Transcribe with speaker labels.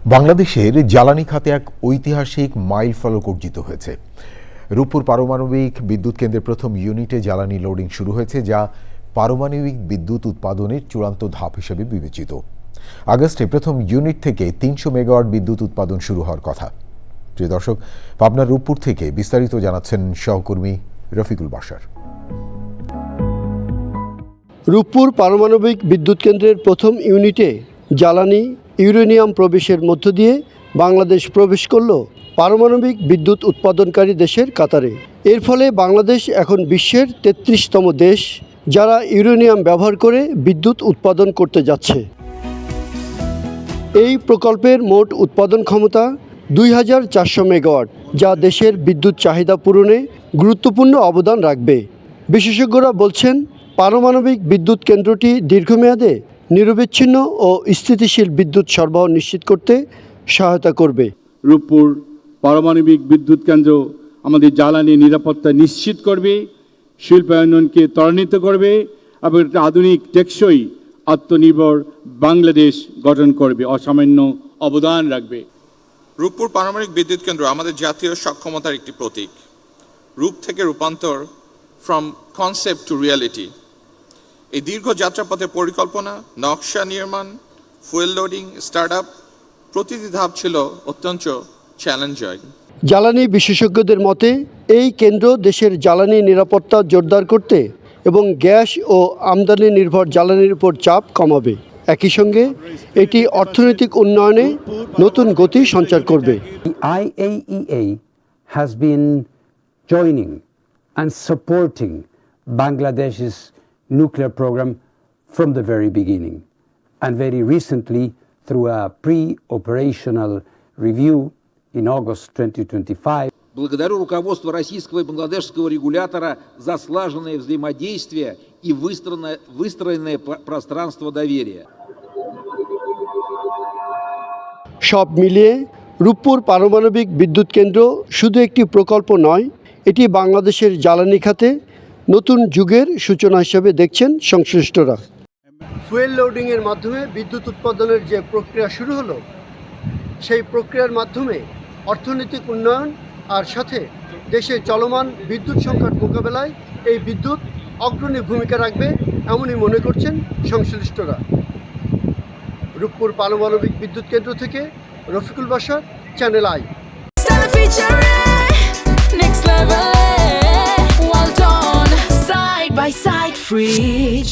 Speaker 1: বাংলাদেশের জ্বালানি খাতে এক ঐতিহাসিক মাইলফলক অর্জিত হয়েছে। রূপপুর পারমাণবিক বিদ্যুৎ কেন্দ্রের প্রথম ইউনিটে জ্বালানি লোডিং শুরু হয়েছে, যা পারমাণবিক বিদ্যুৎ উৎপাদনের চূড়ান্ত ধাপ হিসেবে বিবেচিত। আগস্টে প্রথম ইউনিট থেকে ৩০০ মেগাওয়াট বিদ্যুৎ উৎপাদন শুরু হওয়ার কথা। প্রিয় দর্শক, পাবনার রূপপুর থেকে বিস্তারিত জানাচ্ছেন সহকর্মী রফিকুল বাশার।
Speaker 2: রূপপুর পারমাণবিক বিদ্যুৎ কেন্দ্রের প্রথম ইউনিটে জ্বালানি ইউরেনিয়াম প্রবেশের মধ্য দিয়ে বাংলাদেশ প্রবেশ করল পারমাণবিক বিদ্যুৎ উৎপাদনকারী দেশের কাতারে। এর ফলে বাংলাদেশ এখন বিশ্বের ৩৩তম দেশ যারা ইউরেনিয়াম ব্যবহার করে বিদ্যুৎ উৎপাদন করতে যাচ্ছে। এই প্রকল্পের মোট উৎপাদন ক্ষমতা ২৪০০ মেগাওয়াট, যা দেশের বিদ্যুৎ চাহিদা পূরণে গুরুত্বপূর্ণ অবদান রাখবে। বিশেষজ্ঞরা বলছেন, পারমাণবিক বিদ্যুৎ কেন্দ্রটি দীর্ঘমেয়াদে নিরবিচ্ছিন্ন ও স্থিতিশীল বিদ্যুৎ সরবরাহ নিশ্চিত করতে সহায়তা করবে।
Speaker 3: রূপপুর পারমাণবিক বিদ্যুৎ কেন্দ্র আমাদের জ্বালানি নিরাপত্তা নিশ্চিত করবে, শিল্পায়নকে ত্বরান্বিত করবে এবং একটা আধুনিক টেকসই আত্মনির্ভর বাংলাদেশ গঠন করবে, অসামান্য অবদান রাখবে।
Speaker 4: রূপপুর পারমাণবিক বিদ্যুৎ কেন্দ্র আমাদের জাতীয় সক্ষমতার একটি প্রতীক। রূপ থেকে রূপান্তর, ফ্রম কনসেপ্ট টু রিয়ালিটি। এই দীর্ঘ যাত্রাপথের পরিকল্পনা, নকশা নির্মাণ, ফুয়েল লোডিং, স্টার্টআপ, প্রতিটি ধাপ ছিল অত্যন্ত চ্যালেঞ্জিং।
Speaker 2: জ্বালানি বিশেষজ্ঞদের মতে, এই কেন্দ্র দেশের জ্বালানি নিরাপত্তা জোরদার করতে এবং গ্যাস ও আমদানি নির্ভর জ্বালানির উপর চাপ কমাবে। একই সঙ্গে এটি অর্থনৈতিক উন্নয়নে নতুন গতি সঞ্চার করবে।
Speaker 5: The IAEA has been joining and supporting Bangladesh's nuclear program from the very beginning, and very recently through a pre-operational review in August 2025.
Speaker 6: Благодарю руководству российского и бангладешского регулятора за слаженное взаимодействие и выстроенное пространство доверия.
Speaker 2: সব মিলিয়ে রূপপুর পারমাণবিক বিদ্যুৎ কেন্দ্র শুধু একটি প্রকল্প নয়, এটি বাংলাদেশের জ্বালানি খাতে নতুন যুগের সূচনা হিসেবে দেখছেন সংশ্লিষ্টরা। ফুয়েল লোডিংয়ের মাধ্যমে বিদ্যুৎ উৎপাদনের যে প্রক্রিয়া শুরু হলো, সেই প্রক্রিয়ার মাধ্যমে অর্থনৈতিক উন্নয়ন আর সাথে দেশের চলমান বিদ্যুৎ সংকট মোকাবেলায় এই বিদ্যুৎ অগ্রণী ভূমিকা রাখবে এমনই মনে করছেন সংশ্লিষ্টরা। রূপপুর পারমাণবিক বিদ্যুৎ কেন্দ্র থেকে Rafiqul Bashar, channel I.
Speaker 7: Well done, side by side, fridge.